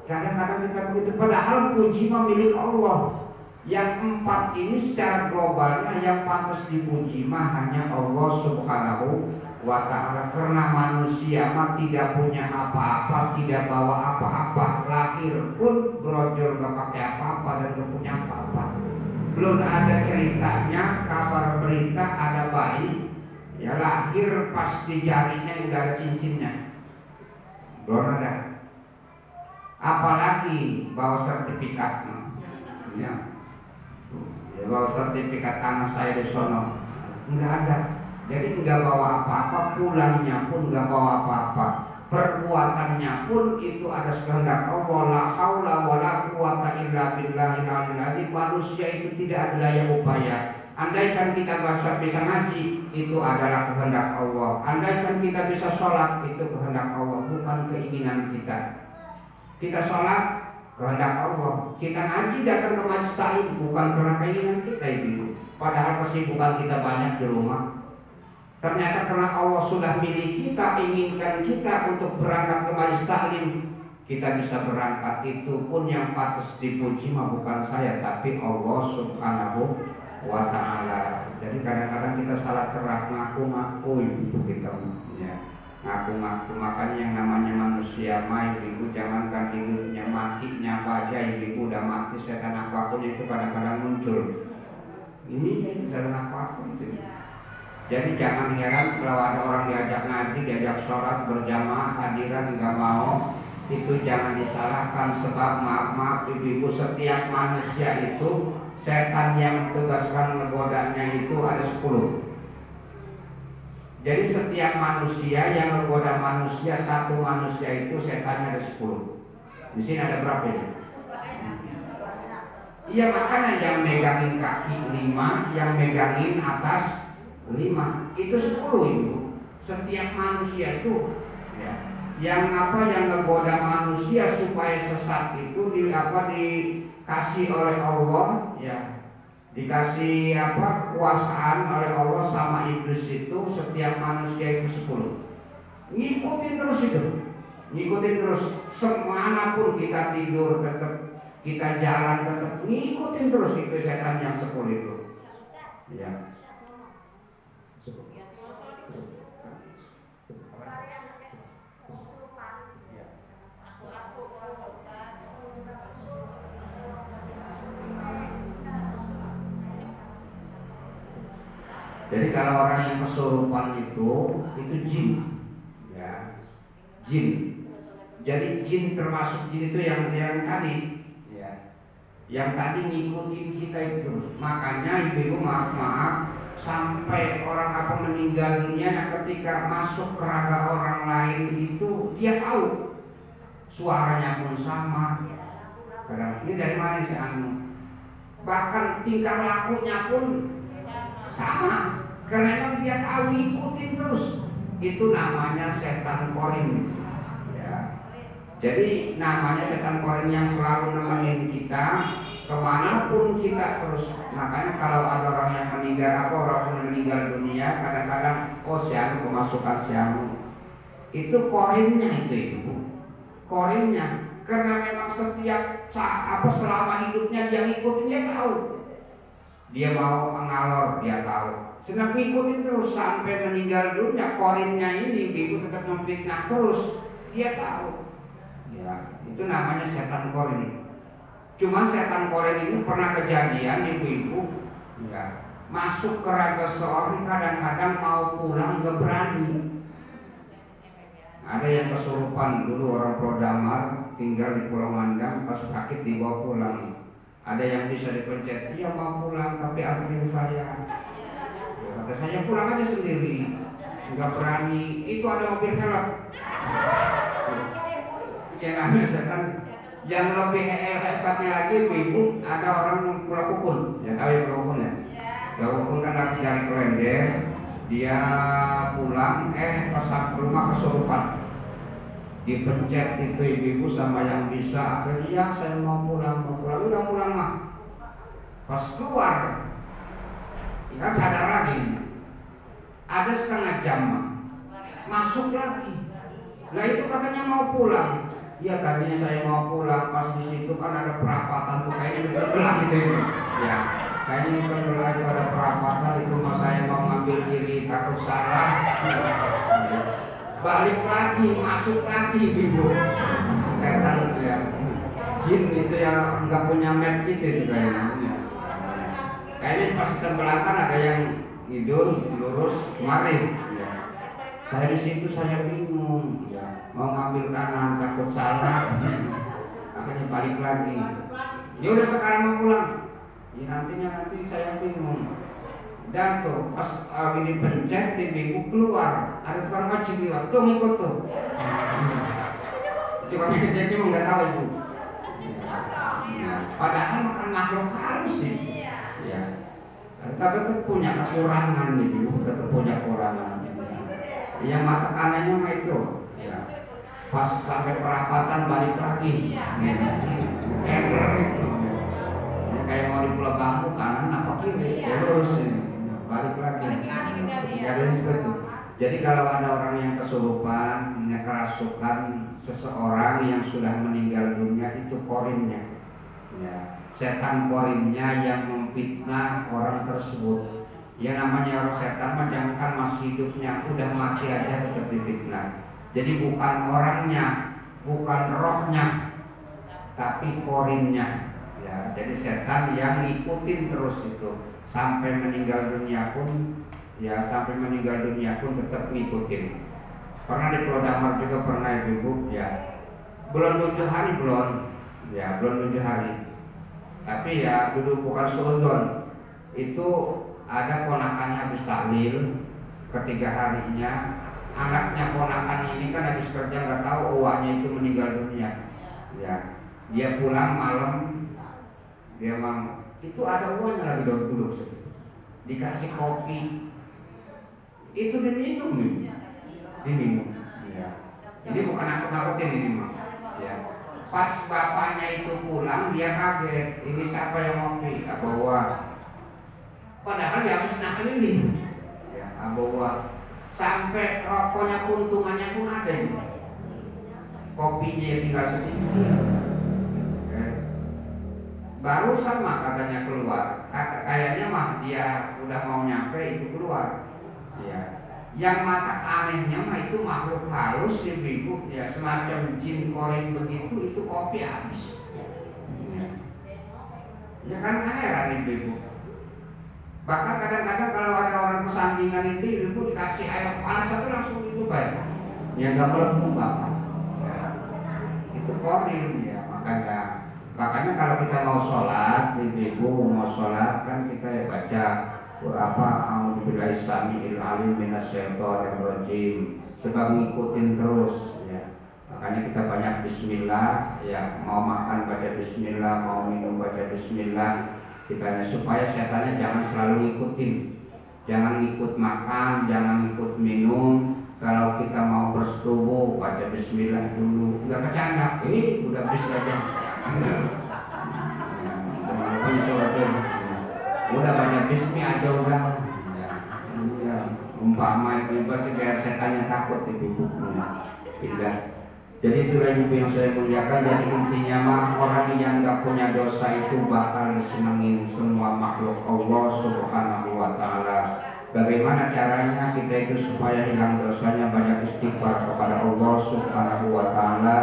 Kadang-kadang kita begitu, padahal puji mah milik Allah. Yang 4 ini secara globalnya yang pantas dipuji mah hanya Allah subhanahu wa ta'ala. Karena manusia mah tidak punya apa-apa, tidak bawa apa-apa, lahir pun brojol gak pakai apa-apa dan gak punya apa-apa. Belum ada ceritanya, kabar berita ada bayi ya lahir pas di jarinya udah ada cincinnya, belum ada. Apalagi bawa sertifikat ya, bawa sertifikat anak saya di sono, nggak ada. Jadi nggak bawa apa-apa, pulangnya pun nggak bawa apa-apa, perbuatannya pun itu ada kehendak Allah. La haula wala quwata illa billahil aliyil azim. Manusia itu tidak ada daya upaya. Andaikan kita bisa ngaji, itu adalah kehendak Allah. Andaikan kita bisa sholat, itu kehendak Allah, bukan keinginan kita. Kita sholat, kehendak Allah. Kita ngaji, datang ke majelis taklim, bukan karena keinginan kita itu. Padahal kesibukan kita banyak di rumah. Ternyata karena Allah sudah milih kita, inginkan kita untuk berangkat ke majelis taklim, kita bisa berangkat. Itu pun yang patut dipuji mah bukan saya, tapi Allah subhanahu wa ta'ala. Jadi kadang-kadang kita salah kerak, ngaku-ngaku itu kita ya. Ngaku-ngaku. Makanya yang namanya manusia mah ibu, jangankan hidupnya, matinya baca ibu udah mati, setan apapun itu kadang-kadang muncul. Ini setan apapun itu. Jadi jangan heran kalau ada orang diajak ngaji, diajak sholat berjamaah, hadiran nggak mau, itu jangan disalahkan. Sebab maaf ibu, setiap manusia itu setan yang tugaskan ngegodanya itu ada 10. Jadi setiap manusia yang menggoda manusia, satu manusia itu setannya ada 10. Di sini ada berapa ya? Iya, makanya yang megangin kaki 5, yang megangin atas 5, itu 10 itu. Setiap manusia itu ya, yang ngegoda manusia supaya sesat itu dikasih oleh Allah ya. Dikasih kekuasaan oleh Allah sama iblis itu. Setiap manusia itu 10. Ngikutin terus itu, ngikutin terus. Semanapun kita tidur tetap, kita jalan tetap, ngikutin terus itu setan yang 10 itu ya. Jadi kalau orang yang kesurupan itu jin ya, jin. Jadi jin termasuk jin itu yang tadi ya, yang tadi ngikutin kita itu. Makanya ibu maaf sampai orang meninggal dunia, ketika masuk ke raga orang lain itu dia tahu suaranya pun sama, Kadang ini dari mana si anu? Bahkan tingkah lakunya pun sama, karena memang dia tahu ikutin terus. Itu namanya setan korin. Ya. Jadi namanya setan korin yang selalu nemenin kita kemanapun kita terus. Makanya kalau ada orang yang meninggal orang yang meninggal dunia, kadang-kadang si anu kemasukan si anu. Itu korinnya itu korinnya. Karena memang setiap selama hidupnya dia ngikutin, dia tahu. Dia mau ngalor, dia tahu. Sedang ngikutin terus sampai meninggal dunia, korinnya ini itu tetap memfitnah terus. Dia tahu. Ya, itu namanya setan korin. Cuma setan korin ini pernah kejadian ibu-ibu, ya, masuk ke raga seorang kadang-kadang mau pulang gak berani. Ada yang kesurupan dulu orang Prodamar tinggal di Pulau Mandang, pas sakit dibawa pulang. Ada yang bisa dipencet, dia mau pulang tapi ambil saya. Kata saya pulang aja sendiri, nggak berani. Itu ada mobil helm. Yang namanya setan. Yang lebih hebatnya lagi, ibu ada orang pulau Kukun. Ya tahu ya pulau Kukun ya. Pulau Kukun kan habis dari Klender. Dia pulang, pas sampai rumah kesurupan. Dipencet itu ibu sama yang bisa. Akhirnya saya mau pulang, udah pulang mah. Pas keluar, ya sadar lagi. Ada setengah jam mah. Masuk lagi. Nah itu katanya mau pulang. Ya tadinya saya mau pulang, pas di situ kan ada perapatan tuh kayaknya belah gitu ya. Kayaknya belah itu ada perapatan itu, mas saya mau ngambil kiri takut salah. Balik lagi, masuk lagi ibu. Setan ya. Jin itu yang nggak punya map gitu kayaknya. Kayaknya pas kita belakang ada yang tidur lurus kemarin. Ya. Saya di situ saya bingung. Ya. Mau ngambil kanan takut salah. Akhirnya balik lagi. Ya udah sekarang mau pulang. Ya nanti saya bingung. Dan tuh pas ini pencet ibu keluar, ada tukang macam bilang, tuh ngikut tuh. Tukang pencet itu nggak tahu itu. Padahal makan makhluk halus sih. Ya. Tapi itu punya kekurangan itu, tetap punya kekurangan. Yang mata kanannya mah itu. Ya. Pas sampai perapatan balik lagi. Kayak mau di Pulau Bangku kanan apa kiri, lurus ini. Balik lagi. Jadi kalau ada orang yang kesurupan, kerasukan seseorang yang sudah meninggal dunia, itu korinnya, ya. Setan korinnya yang memfitnah orang tersebut. Ya namanya orang setan mah jangan masih hidupnya, udah mati aja tetap difitnah. Jadi bukan orangnya, bukan rohnya, tapi korinnya. Ya, jadi setan yang ngikutin terus itu. Sampai meninggal dunia pun, ya sampai meninggal dunia pun tetap ngikutin. Pernah di Pulau Damar juga pernah ibu, ya belum 7 hari belum 7 hari. Tapi ya dulu bukan suudzon. Itu ada ponakannya habis tahlil, ketiga harinya anaknya ponakan ini kan habis kerja nggak tahu uangnya itu meninggal dunia. Ya dia pulang malam, dia mau itu ada uangnya lagi duduk dikasih kopi itu diminum ya. Jadi bukan aku nakutin ini mah ya. Pas bapaknya itu pulang dia kaget, ini siapa yang ngopi? Abawa. Padahal dia habis naklin ya, abawa. Sampai rokoknya puntungannya pun ada nih. Kopinya tinggal sedikit. Baru sama katanya keluar, kayaknya mah dia udah mau nyampe itu keluar. Ya. Yang mata anehnya mah itu makhluk halus ibu, ya semacam jin korin begitu, itu kopi habis. Ya kan heran ibu. Bahkan kadang-kadang kalau ada orang pesandingan itu ibu dikasih air panas itu langsung itu baik. Ya nggak melempung bapak. Ya. Itu korin ya makanya kalau kita mau sholat, ibu mau sholat kan kita ya baca A'udzubillahi samiil alim minasyaitonir rajim, sebab ngikutin terus ya. Makanya kita banyak bismillah, ya mau makan baca bismillah, mau minum baca bismillah. Kita supaya setannya jangan selalu ngikutin. Jangan ikut makan, jangan ikut minum. Kalau kita mau bersetubuh baca bismillah dulu. Enggak kecanda, udah bisa aja. Udah banyak bismillah aja udah. Ya, umpama itu pasti biar setannya takut itu bukunya. Tidak. Jadi itulah ibu yang saya muliakan. Jadi intinya mah orang yang nggak punya dosa itu bakal disenengin semua makhluk Allah Subhanahu wa Ta'ala. Bagaimana caranya kita itu supaya hilang dosanya? Banyak istighfar kepada Allah Subhanahu wa Ta'ala.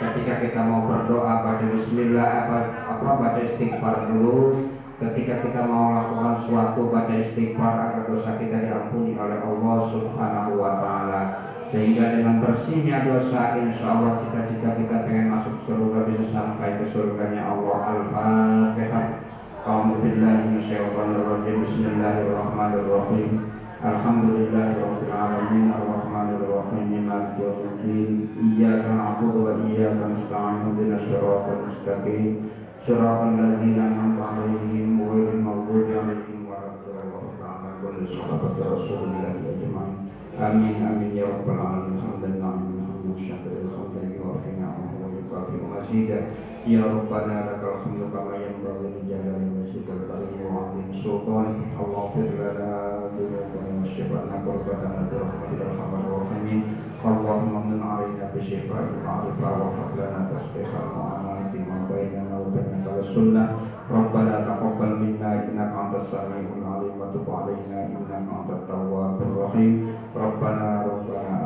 Ketika kita mau berdoa baca bismillah, baca istighfar dulu. Ketika kita mau lakukan suatu baca istighfar agar dosa kita diampuni oleh Allah Subhanahu wa Ta'ala. Sehingga dengan bersihnya dosa, insya Allah cita-cita kita pengen masuk surga bisa sampai ke surganya Allah. Al-Fatihah. A'udzubillahi minasyaitonirrajim. Bismillahirrahmanirrahim. Alhamdulillahirabbil alamin arrahmanir rahim maliki yaumiddin. Iyyaka na'budu wa iyyaka nasta'in. Ihdinas siratal mustaqim. Shiratal ladzina an'amta 'alaihim ghairil maghdubi 'alaihim waladdallin. Rasulillah ajma'in. Amin amin ya rabbal alamin. Alhamdulillah syukur alhamdulillah wa qina wa masjidah. Ya rabbana lakal hamdu kama yanbaghi li jalali wajhikal karim wa 'azimi sultanik. Allahumma lana dunubana wa shifa'na qurbatan rahmatil arhamar rahimin. Allahumma min 'alaina bi shifa'il ma'rifah wa fadlana tasbihal mu'amalati ma bainana wa bainal sunnah. Rabbana taqabbal minna innaka antas samiul 'alim wa tub 'alaina innaka antat tawwabur rahim. Rabbana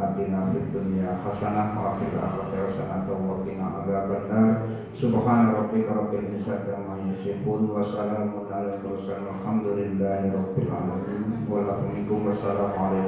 atina fid dunya hasanah wa fil akhirati hasanah wa qina adzabannar. Subhana rabbika rabbil izzati amma yasifun wa salamun alal mursalin walhamdulillahi rabbil alamin. Wassalamualaikum warahmatullahi wabarakatuh.